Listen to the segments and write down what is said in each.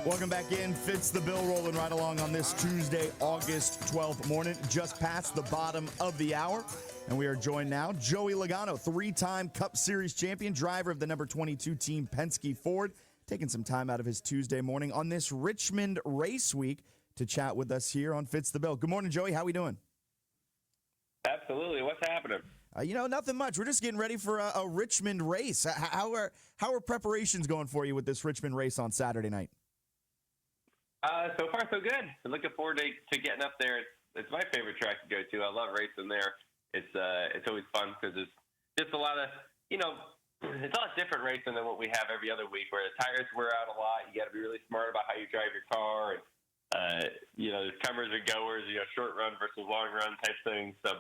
Welcome back in. Fitz the Bill rolling right along on this Tuesday, August 12th morning, just past the bottom of the hour. And we are joined now, Joey Logano, three-time Cup Series champion, driver of the number 22 team Penske Ford, taking some time out of his Tuesday morning on this Richmond Race week to chat with us here on Fitz the Bill. Good morning, Joey. How we doing? Absolutely. What's happening? Nothing much. We're just getting ready for a Richmond Race. How are preparations going for you with this Richmond Race on Saturday night? So far, so good. I'm looking forward to getting up there. It's my favorite track to go to. I love racing there. It's always fun because it's just a lot of, it's a lot different racing than what we have every other week where the tires wear out a lot. You got to be really smart about how you drive your car. And, there's comers and goers, short run versus long run type thing. So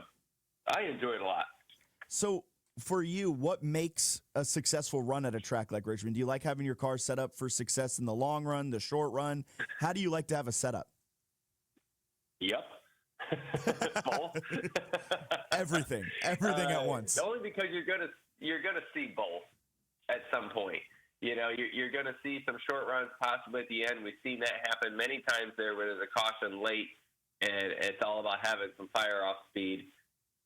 I enjoy it a lot. So for you, what makes a successful run at a track like Richmond? Do you like having your car set up for success in the long run, the short run? How do you like to have a setup? Yep. Both. Everything at once. Only because you're gonna see both at some point. You're gonna see some short runs possibly at the end. We've seen that happen many times there where there's a caution late, and it's all about having some fire off speed.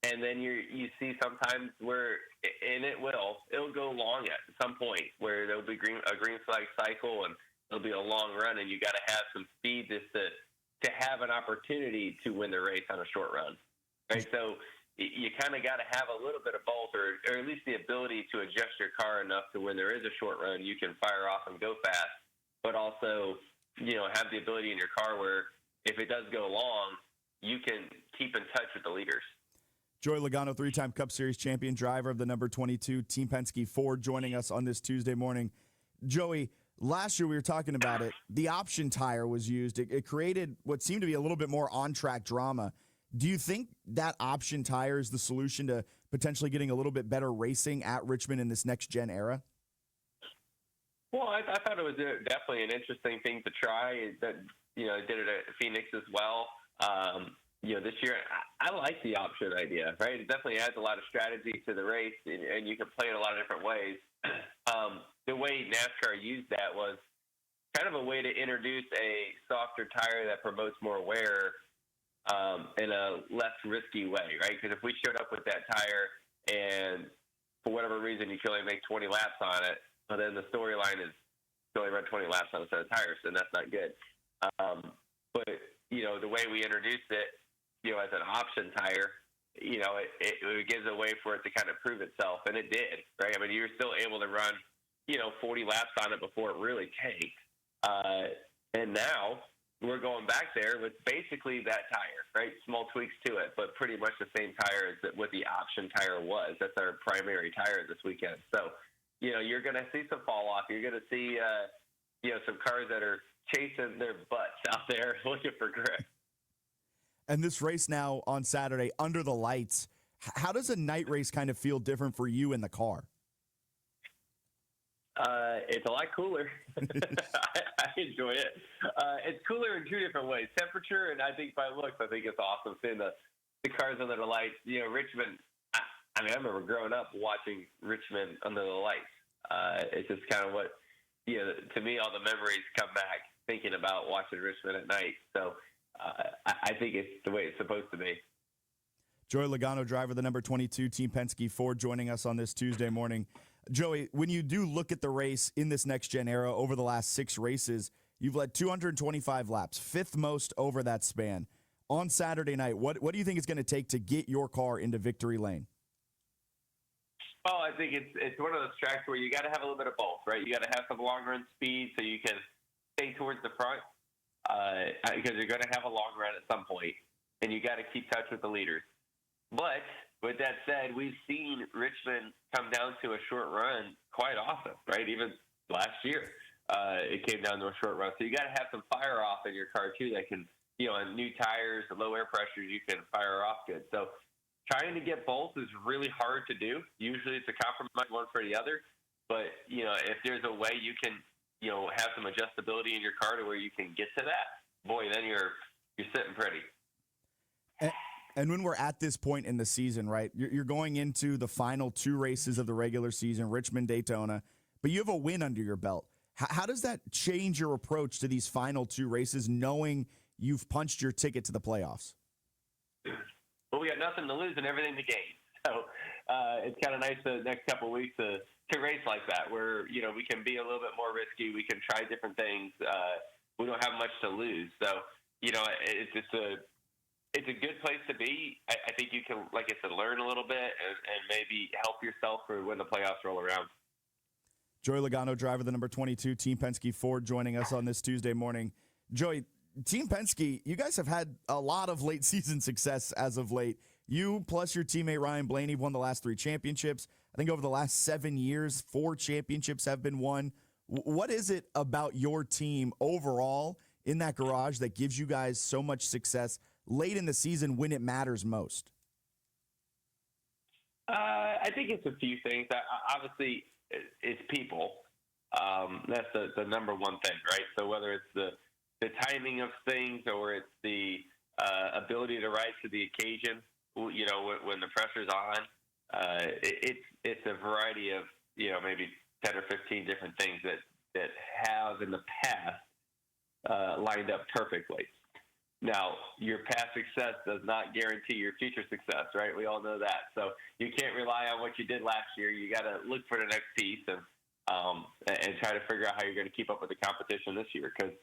And then you see sometimes where, and it'll go long at some point where there'll be a green flag cycle and it'll be a long run, and you got to have some speed just to have an opportunity to win the race on a short run, right? So you kind of got to have a little bit of both, or at least the ability to adjust your car enough to when there is a short run, you can fire off and go fast, but also, have the ability in your car where if it does go long, you can keep in touch with the leaders. Joey Logano, three-time Cup Series champion, driver of the number 22 Team Penske Ford, joining us on this Tuesday morning. Joey, last year we were talking about it. The option tire was used. It created what seemed to be a little bit more on-track drama. Do you think that option tire is the solution to potentially getting a little bit better racing at Richmond in this next-gen era? Well, I thought it was definitely an interesting thing to try. That did it at Phoenix as well. This year, I like the option idea, right? It definitely adds a lot of strategy to the race, and you can play it a lot of different ways. The way NASCAR used that was kind of a way to introduce a softer tire that promotes more wear in a less risky way, right? Because if we showed up with that tire and for whatever reason you can only make 20 laps on it, well, then the storyline is you only run 20 laps on a set of tires, and that's not good. But the way we introduced it, as an option tire, it gives a way for it to kind of prove itself, and it did, right? I mean, you're still able to run, 40 laps on it before it really tanked. And now we're going back there with basically that tire, right? Small tweaks to it, but pretty much the same tire as what the option tire was. That's our primary tire this weekend. So, you're going to see some fall off. You're going to see, some cars that are chasing their butts out there looking for grip. And this race now on Saturday under the lights, how does a night race kind of feel different for you in the car? It's a lot cooler. I enjoy it. It's cooler in two different ways. Temperature, and I think by looks, I think it's awesome seeing the cars under the lights. Richmond, I remember growing up watching Richmond under the lights. It's just kind of what, to me, all the memories come back thinking about watching Richmond at night. So I think it's the way it's supposed to be. Joey Logano, driver, the number 22 Team Penske Ford, joining us on this Tuesday morning. Joey, when you do look at the race in this next-gen era over the last 6 races, you've led 225 laps, 5th most over that span. On Saturday night, what do you think it's going to take to get your car into victory lane? Well, I think it's one of those tracks where you got to have a little bit of both, right? You got to have some long-run speed so you can stay towards the front because you're going to have a long run at some point, and you got to keep touch with the leaders. But with that said, we've seen Richmond come down to a short run quite often, right? Even last year, it came down to a short run. So you got to have some fire off in your car too that can, on new tires and low air pressures, you can fire off good. So trying to get both is really hard to do. Usually it's a compromise one for the other. But, if there's a way you can, have some adjustability in your car to where you can get to that, boy, then you're sitting pretty. And when we're at this point in the season, right, you're going into the final 2 races of the regular season, Richmond, Daytona, but you have a win under your belt. How does that change your approach to these final two races, knowing you've punched your ticket to the playoffs? Well, we got nothing to lose and everything to gain. So it's kind of nice the next couple of weeks to race like that, where we can be a little bit more risky. We can try different things. We don't have much to lose, so it's a good place to be. I think you can, like I said, learn a little bit and maybe help yourself for when the playoffs roll around. Joey Logano, driver, the number 22, Team Penske Ford, joining us on this Tuesday morning. Joey, Team Penske, you guys have had a lot of late season success as of late. You plus your teammate Ryan Blaney won the last 3 championships. I think over the last 7 years, 4 championships have been won. What is it about your team overall in that garage that gives you guys so much success late in the season when it matters most? I think it's a few things. Obviously, it's people. That's the number one thing, right? So whether it's the timing of things or it's the ability to rise to the occasion, when the pressure's on, it's a variety of maybe 10 or 15 different things that have in the past lined up perfectly. Now, your past success does not guarantee your future success, right? We all know that. So you can't rely on what you did last year. You got to look for the next piece and try to figure out how you're going to keep up with the competition this year, because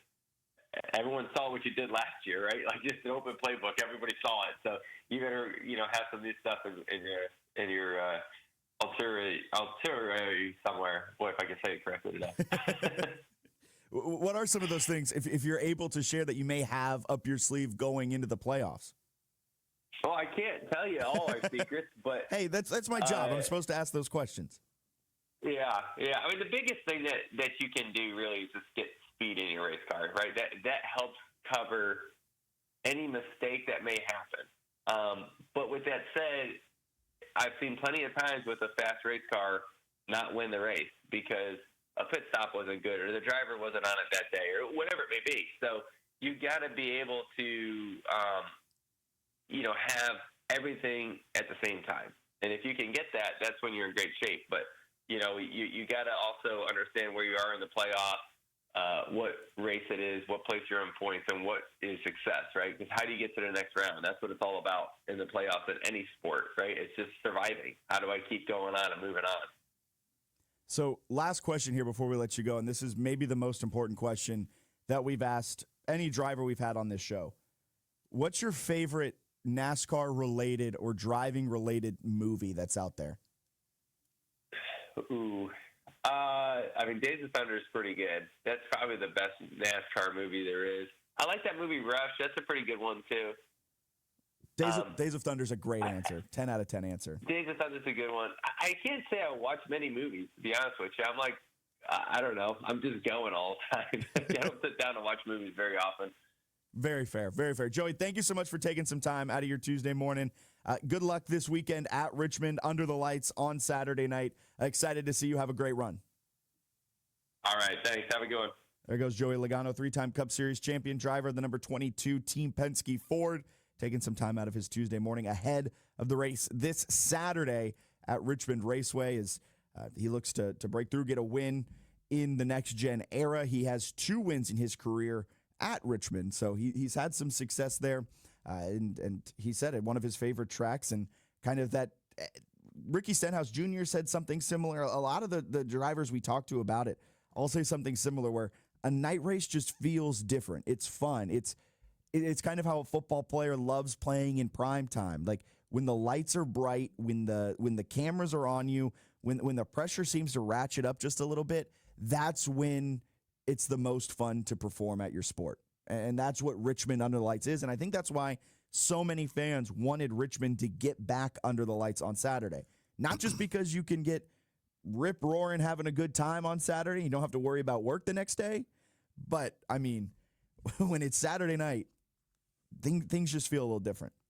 everyone saw what you did last year, right? Like just an open playbook, everybody saw it. So you better, have some new stuff in your ulterior somewhere. Boy, if I can say it correctly today. What are some of those things, if you're able to share, that you may have up your sleeve going into the playoffs? Well, I can't tell you all our secrets, but hey, that's my job. I'm supposed to ask those questions. Yeah. I mean, the biggest thing that you can do really is just get speed in your race car, right? That helps cover any mistake that may happen. But with that said, I've seen plenty of times with a fast race car not win the race because a pit stop wasn't good or the driver wasn't on it that day or whatever it may be. So you got to be able to, have everything at the same time. And if you can get that, that's when you're in great shape. But, you got to also understand where you are in the playoff, what race it is, what place you're in points, and what is success, right? Because how do you get to the next round? That's what it's all about in the playoffs in any sport, right? It's just surviving. How do I keep going on and moving on? So last question here before we let you go, and this is maybe the most important question that we've asked any driver we've had on this show. What's your favorite NASCAR-related or driving-related movie that's out there? Ooh. Days of Thunder is pretty good. That's probably the best NASCAR movie there is. I like that movie Rush. That's a pretty good one, too. Days of Thunder is a great answer. 10 out of 10 answer. Days of Thunder is a good one. I can't say I watch many movies, to be honest with you. I'm like, I don't know. I'm just going all the time. I don't sit down and watch movies very often. Very fair. Very fair. Joey, thank you so much for taking some time out of your Tuesday morning. Good luck this weekend at Richmond under the lights on Saturday night. Excited to see you have a great run. All right. Thanks. Have a good one. There goes Joey Logano, 3-time Cup Series champion driver, the number 22 Team Penske Ford, taking some time out of his Tuesday morning ahead of the race this Saturday at Richmond Raceway as he looks to break through, get a win in the next-gen era. He has 2 wins in his career at Richmond, so he's had some success there. And he said it, one of his favorite tracks, and kind of that Ricky Stenhouse Jr. said something similar. A lot of the drivers we talked to about it all say something similar, where a night race just feels different. It's fun. It's kind of how a football player loves playing in prime time. Like when the lights are bright, when the cameras are on you, when the pressure seems to ratchet up just a little bit, that's when it's the most fun to perform at your sport. And that's what Richmond under the lights is. And I think that's why so many fans wanted Richmond to get back under the lights on Saturday. Not just because you can get rip-roaring, having a good time on Saturday. You don't have to worry about work the next day. But, I mean, when it's Saturday night, things just feel a little different.